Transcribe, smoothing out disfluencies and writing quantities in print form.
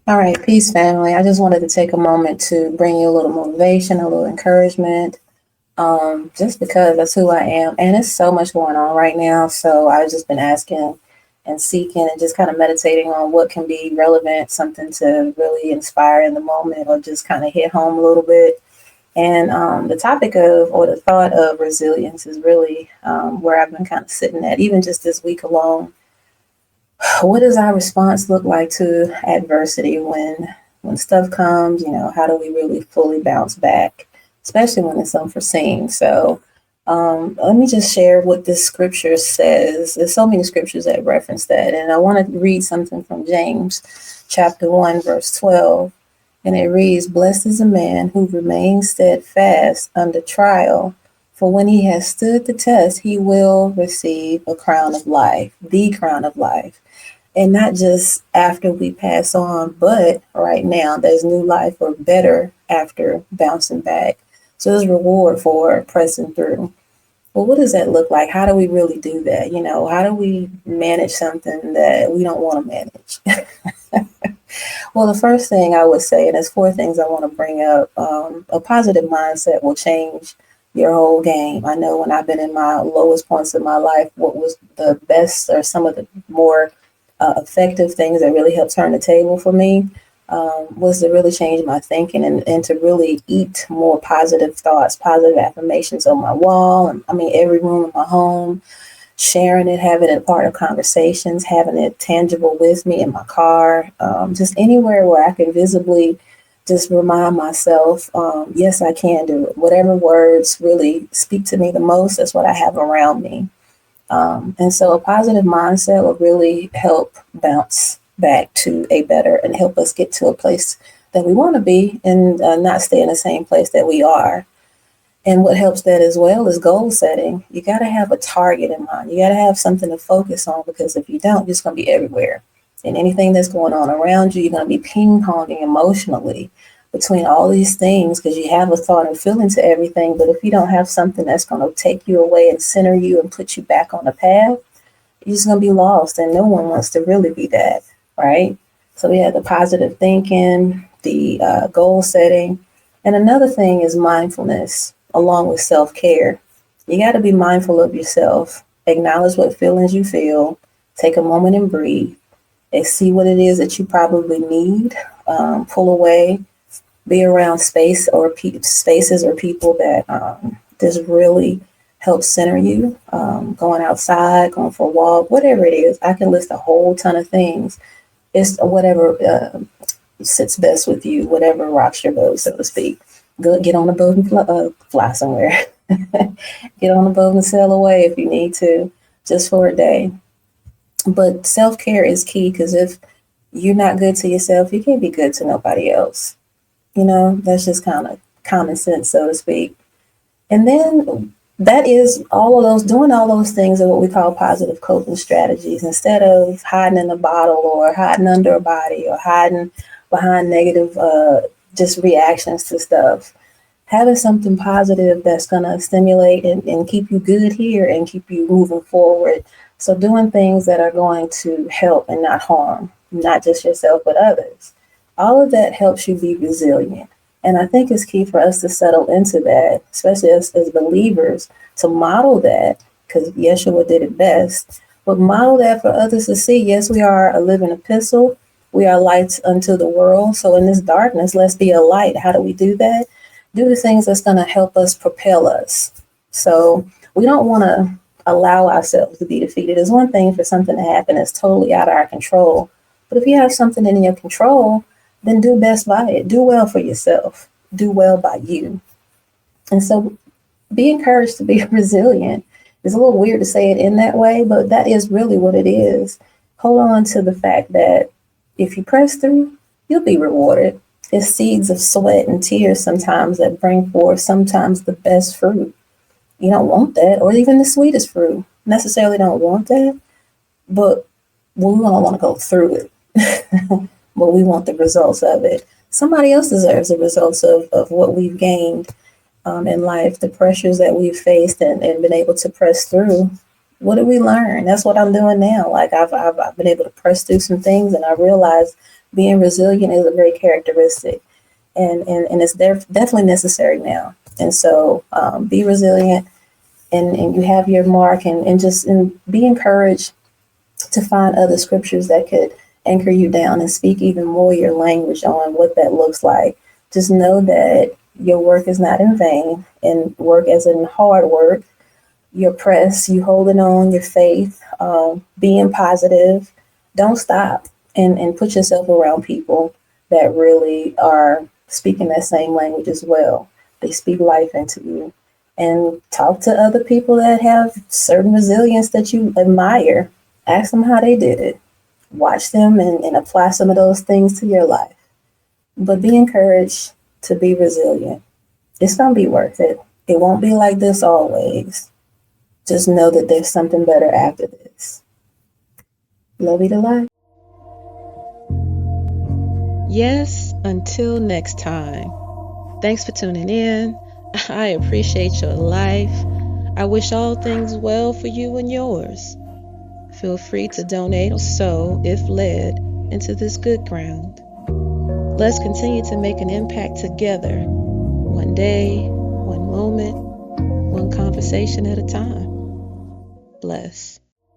All right, peace, family. I just wanted to take a moment to bring you a little motivation, a little encouragement, just because that's who I am. And it's so much going on right now. So I've just been asking and seeking and just kind of meditating on what can be relevant, something to really inspire in the moment or just kind of hit home a little bit. And the topic of, or the thought of resilience is really where I've been kind of sitting at, even just this week alone. What does our response look like to adversity when stuff comes? How do we really fully bounce back, especially when it's unforeseen? So let me just share what this scripture says. There's so many scriptures that reference that, and I want to read something from James chapter 1 verse 12, and it reads, "Blessed is a man who remains steadfast under trial, for when he has stood the test, he will receive a crown of life, the crown of life." And not just after we pass on, but right now there's new life or better after bouncing back. So there's reward for pressing through. Well, what does that look like? How do we really do that? How do we manage something that we don't want to manage? Well, the first thing I would say, and there's four things I want to bring up, a positive mindset will change your whole game. I know when I've been in my lowest points of my life, what was the best or some of the more effective things that really helped turn the table for me was to really change my thinking and to really eat more positive thoughts, positive affirmations on my wall. And I mean, every room in my home, sharing it, having it part of conversations, having it tangible with me in my car, just anywhere where I can visibly just remind myself, yes, I can do it. Whatever words really speak to me the most, that's what I have around me. And so a positive mindset will really help bounce back to a better and help us get to a place that we want to be and not stay in the same place that we are. And what helps that as well is goal setting. You got to have a target in mind. You got to have something to focus on, because if you don't, you're just going to be everywhere. And anything that's going on around you, you're going to be ping-ponging emotionally between all these things because you have a thought and feeling to everything. But if you don't have something that's going to take you away and center you and put you back on the path, you're just going to be lost. And no one wants to really be that, right? So we have the positive thinking, the goal setting. And another thing is mindfulness, along with self-care. You got to be mindful of yourself, acknowledge what feelings you feel, take a moment and breathe, and see what it is that you probably need, pull away, be around spaces or people that just really help center you, going outside, going for a walk, whatever it is. I can list a whole ton of things. It's whatever sits best with you, whatever rocks your boat, so to speak. Go get on a boat and fly somewhere. Get on a boat and sail away if you need to, just for a day. But self-care is key, because if you're not good to yourself, you can't be good to nobody else. That's just kind of common sense, so to speak. And then that is doing all those things are what we call positive coping strategies. Instead of hiding in a bottle or hiding under a body or hiding behind negative just reactions to stuff, having something positive that's going to stimulate and keep you good here and keep you moving forward. So doing things that are going to help and not harm, not just yourself, but others. All of that helps you be resilient. And I think it's key for us to settle into that, especially as believers, to model that, because Yeshua did it best, but model that for others to see. Yes, we are a living epistle. We are lights unto the world. So in this darkness, let's be a light. How do we do that? Do the things that's going to help us propel us. So we don't want to allow ourselves to be defeated. It's one thing for something to happen that's totally out of our control. But if you have something in your control, then do best by it. Do well for yourself. Do well by you. And so be encouraged to be resilient. It's a little weird to say it in that way, but that is really what it is. Hold on to the fact that if you press through, you'll be rewarded. It's seeds of sweat and tears sometimes that bring forth sometimes the best fruit. You don't want that, or even the sweetest fruit. Necessarily don't want that, but we don't want to go through it. But we want the results of it. Somebody else deserves the results of what we've gained in life, the pressures that we've faced and been able to press through. What did we learn? That's what I'm doing now. Like I've been able to press through some things, and I realized being resilient is a great characteristic, and it's definitely necessary now. And so be resilient, and you have your mark, and be encouraged to find other scriptures that could anchor you down and speak even more your language on what that looks like. Just know that your work is not in vain, and work as in hard work, your press, you holding on, your faith, being positive. Don't stop, and put yourself around people that really are speaking that same language as well. They speak life into you. And talk to other people that have certain resilience that you admire. Ask them how they did it. Watch them, and apply some of those things to your life. But be encouraged to be resilient. It's going to be worth it. It won't be like this always. Just know that there's something better after this. Love you to life. Yes, until next time. Thanks for tuning in. I appreciate your life. I wish all things well for you and yours. Feel free to donate or sow, if led, into this good ground. Let's continue to make an impact together, one day, one moment, one conversation at a time. Bless.